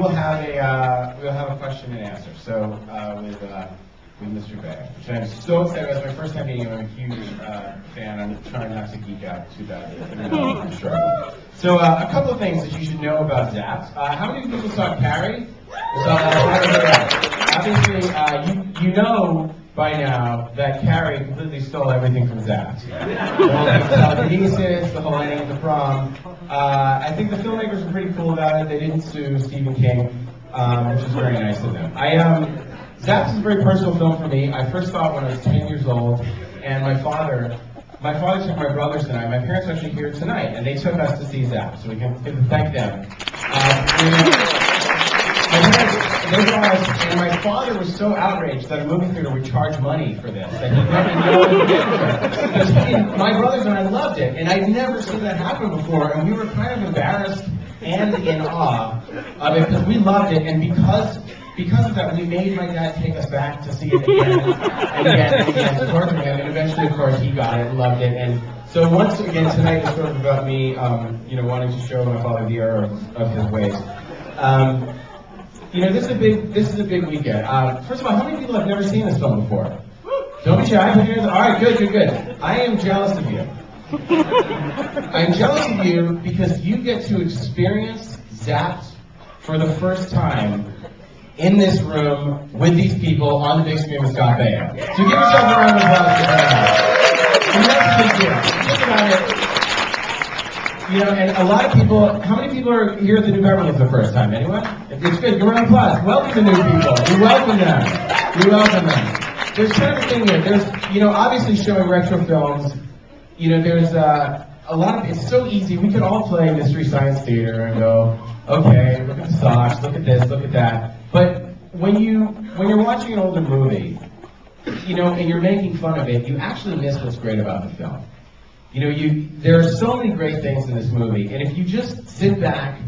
will have a question and answer. So with Mr. Baio, which I'm so excited about. It's my first time meeting him. I'm a huge fan. I'm trying not to geek out too badly. I'm sure. So a couple of things that you should know about Zapped. How many people saw Carrie? Obviously, you know by now that Carrie completely stole everything from Zapped. The whole telekinesis, the whole ending of the prom. I think the filmmakers were pretty cool about it. They didn't sue Stephen King, which is very nice of them. Zapped is a very personal film for me. I first saw it when I was 10 years old, and my father took my brothers and I. My parents are actually here tonight, and they took us to see Zapped, so we can thank them. They brought us, and my father was so outraged that a movie theater would charge money for this, that he didn't know what to do. Because my brothers and I loved it, and I'd never seen that happen before, and we were kind of embarrassed and in awe of it, because we loved it, and because of that, we made my dad take us back to see it again and again to torture him, and eventually, of course, he got it and loved it. And so once again, tonight is sort of about me, wanting to show my father the error of his ways. This is a big weekend. First of all, how many people have never seen this film before? Don't be shy. All right, good. I am jealous of you. I'm jealous of you because you get to experience Zapped for the first time in this room with these people on the big screen with Scott Baio. So give yourself a round of applause for that. And that's a big deal. Think about it. And a lot of people, how many people are here at the New Beverly for the first time? Anyone? It's good. Give a round of applause. Welcome to new people. We welcome them. There's kind of a thing here. There's, obviously showing retro films, there's a lot of, it's so easy. We could all play Mystery Science Theater and go, okay, look at the socks, look at this, look at that. But when you're watching an older movie, and you're making fun of it, you actually miss what's great about the film. There are so many great things in this movie, and if you just sit back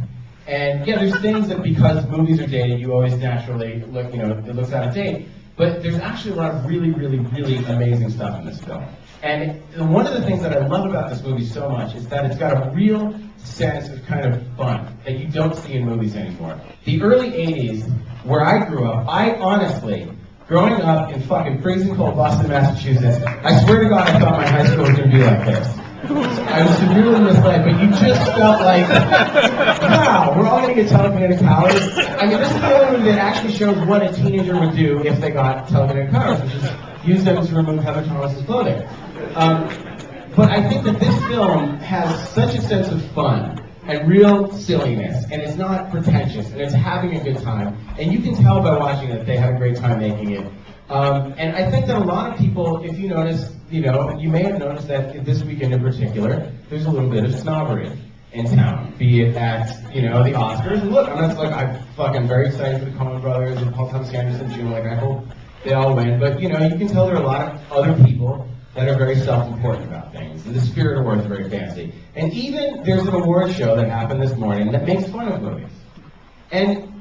and, there's things that because movies are dated, you always naturally look, it looks out of date. But there's actually a lot of really, really, really amazing stuff in this film. And one of the things that I love about this movie so much is that it's got a real sense of kind of fun that you don't see in movies anymore. The early 80s, where I grew up, I honestly, growing up in fucking freezing cold Boston, Massachusetts, I swear to God I thought my high school was going to be like this. I was severely misled, but you just felt like, wow, we're all going to get telekinetic powers. I mean, this is the only movie that actually shows what a teenager would do if they got telekinetic powers, which is use them to remove Heather Thomas's clothing. But I think that this film has such a sense of fun and real silliness, and it's not pretentious, and it's having a good time. And you can tell by watching it they had a great time making it. And I think that a lot of people, if you notice, you may have noticed that this weekend in particular, there's a little bit of snobbery in town, be it at, the Oscars. And look, I'm fucking very excited for the Coen Brothers and Paul Thomas Anderson Jr. I hope they all win. But, you can tell there are a lot of other people that are very self-important about things. And the Spirit Award is very fancy. And even there's an award show that happened this morning that makes fun of movies. And,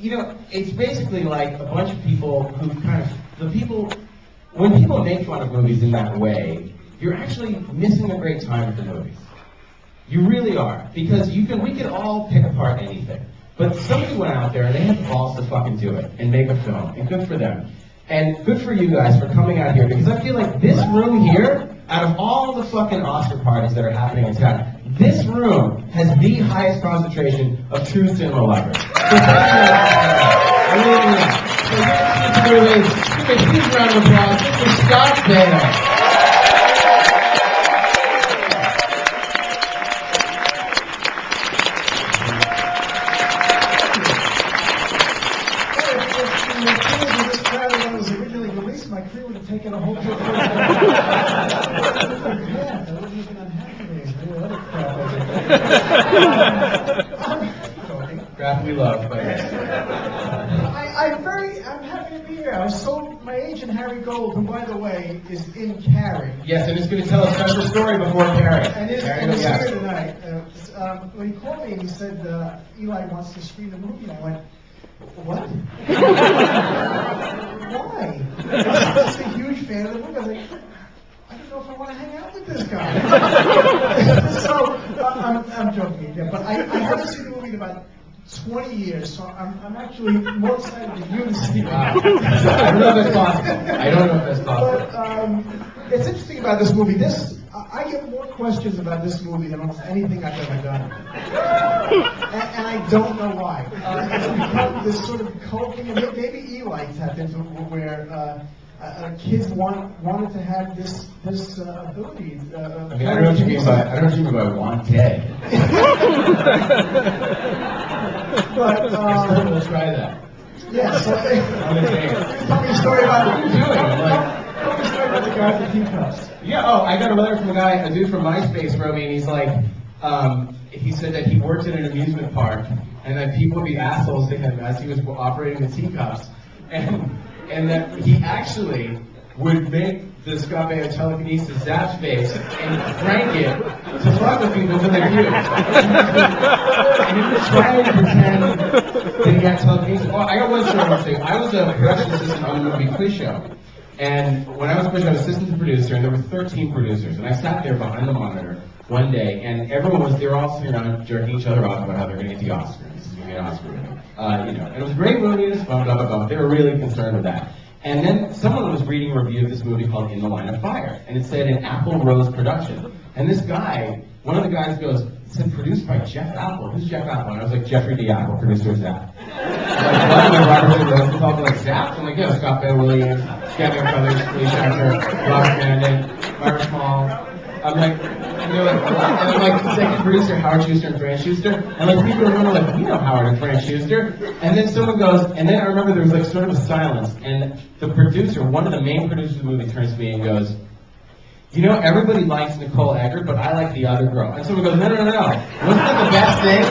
it's basically like a bunch of people who when people make fun of movies in that way, you're actually missing a great time with the movies. You really are. Because we can all pick apart anything. But somebody went out there and they had the balls to fucking do it and make a film. And good for them. And good for you guys for coming out here, because I feel like this room here, out of all the fucking Oscar parties that are happening in town, this room has the highest concentration of true cinema lovers. So give a huge round of applause for Scott Baio. My career would have taken a whole different path. I wouldn't even unhappy. Crap we love, but I'm happy to be here. I was told my agent Harry Gold, who by the way is in Carrie. Yes, and he's going to tell a special story before Carrie. And he's here tonight. When he called me and he said Eli wants to screen the movie, and I went, what? Why? I'm just a huge fan of the movie. I was like, I don't know if I want to hang out with this guy. So I'm joking again, but I haven't seen the movie in about 20 years, so I'm actually more excited than you to see it. Wow. I don't know if that's possible. I don't know if that's possible. But it's interesting about this movie. I get more questions about this movie than almost anything I've ever done, and I don't know why. It's become this sort of cult thing, and maybe Eli tapped into it where kids wanted to have this ability. I mean, I don't know what you mean by wanted. But Let's try that. yeah, so I'm gonna say it. tell me a story about What are you doing? I'm like, tell me a story about the guy with the teacups. yeah, oh, I got a letter from a dude from MySpace wrote me, and he's like, he said that he worked at an amusement park, and that people would be assholes to him as he was operating the teacups, and that he actually would make the Baio and telekinesis Zapped face and crank it to fuck with people until they do. And he was trying to pretend that he got telekinesis. Oh, I got one story I want to say. I was a production assistant on the movie quiz show. And when I was quiz show, I was assistant to producer, and there were 13 producers. And I sat there behind the monitor one day, and they were all sitting around jerking each other off about how they're going to get the Oscar. This is going to get an Oscar. And it was a great movie, it was fun, blah, blah, blah. They were really concerned with that. And then someone was reading a review of this movie called In the Line of Fire, and it said an Apple Rose production. And this guy, one of the guys goes, it said produced by Jeff Apple. Who's Jeff Apple? And I was like, Jeffrey D. Apple, producer of Zapped. Like Zapped? I'm like, yeah, Scott Baio, Williams, Gavin Brothers, Lee Schachter, Robert Mandan, Mark Small. I'm like, and they're like, and I'm like, executive producer Howard Schuster and Fran Schuster, and like people remember like, we know Howard and Fran Schuster, and then someone goes, and then I remember there was like sort of a silence, and the producer, one of the main producers of the movie, turns to me and goes, you know, everybody likes Nicole Eggert, but I like the other girl. And someone goes, no. Wasn't that the best thing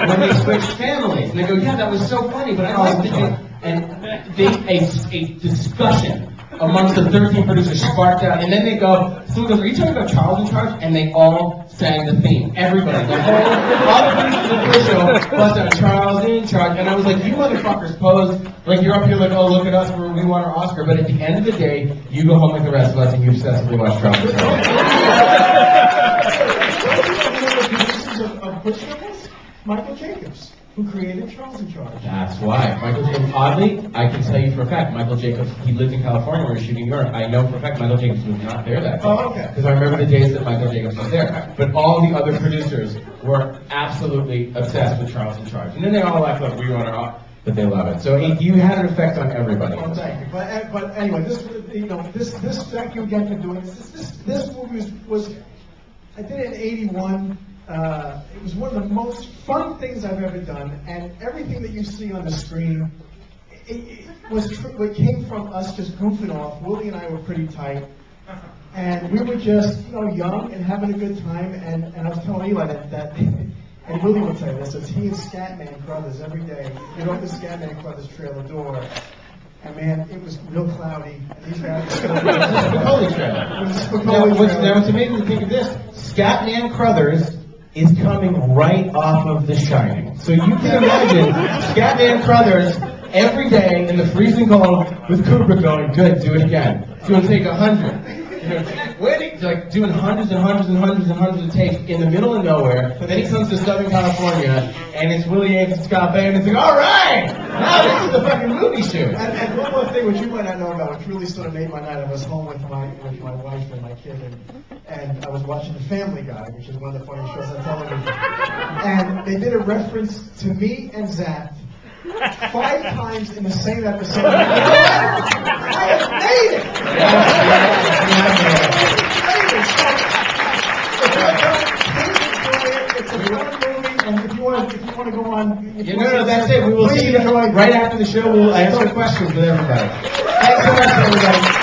when they switched families? And they go, yeah, that was so funny, but I like the thing. And a discussion amongst the 13 producers sparked out, and then they go, someone goes, are you talking about Charles in Charge? And they all sang the theme. Everybody. All the producers of the show bust out Charles in Charge. And I was like, you motherfuckers pose like you're up here like, oh, look at us, we want our Oscar. But at the end of the day, you go home like the rest of us and you obsessively watch Charles in Charge. Michael Jacobs, who created Charles in Charge. That's why. Michael Jacobs, oddly, I can tell you for a fact, Michael Jacobs, he lived in California when we were shooting New York. I know for a fact Michael Jacobs was not there that day. Oh, okay. Because I remember the days that Michael Jacobs was there. But all the other producers were absolutely obsessed with Charles in Charge. And then they all act like we want our, but they love it. So you had an effect on everybody. Well, thank you. But anyway, this thank you again for doing this movie was I did it in '81. It was one of the most fun things I've ever done, and everything that you see on the screen, it came from us just goofing off. Willie and I were pretty tight, and we were just, young and having a good time. And I was telling Eli that and Willie would tell you this, it's he and Scatman Crothers every day. You'd open the Scatman Crothers trailer door, and man, it was real cloudy. And these guys Spicoli trailer. Now, what's amazing to think of this, Scatman Crothers is coming right off of The Shining. So you can imagine Scatman Crothers every day in the freezing cold with Kubrick going, good, do it again. It's going to take 100. Like doing hundreds and hundreds and hundreds and hundreds of takes in the middle of nowhere. Then he comes to Southern California, and it's Willie Ames and Scott Baio, and it's like, all right, now this is the fucking movie shoot. And one more thing, which you might not know about, which really sort of made my night. I was home with my wife and my kid, and I was watching The Family Guy, which is one of the funniest shows on television. And they did a reference to me and Zapped 5 times in the same episode. I have made it! It's a fun movie, and if you want to go on... No, that's it. We will see you right after the show. We'll answer questions with everybody. Thanks so much, everybody.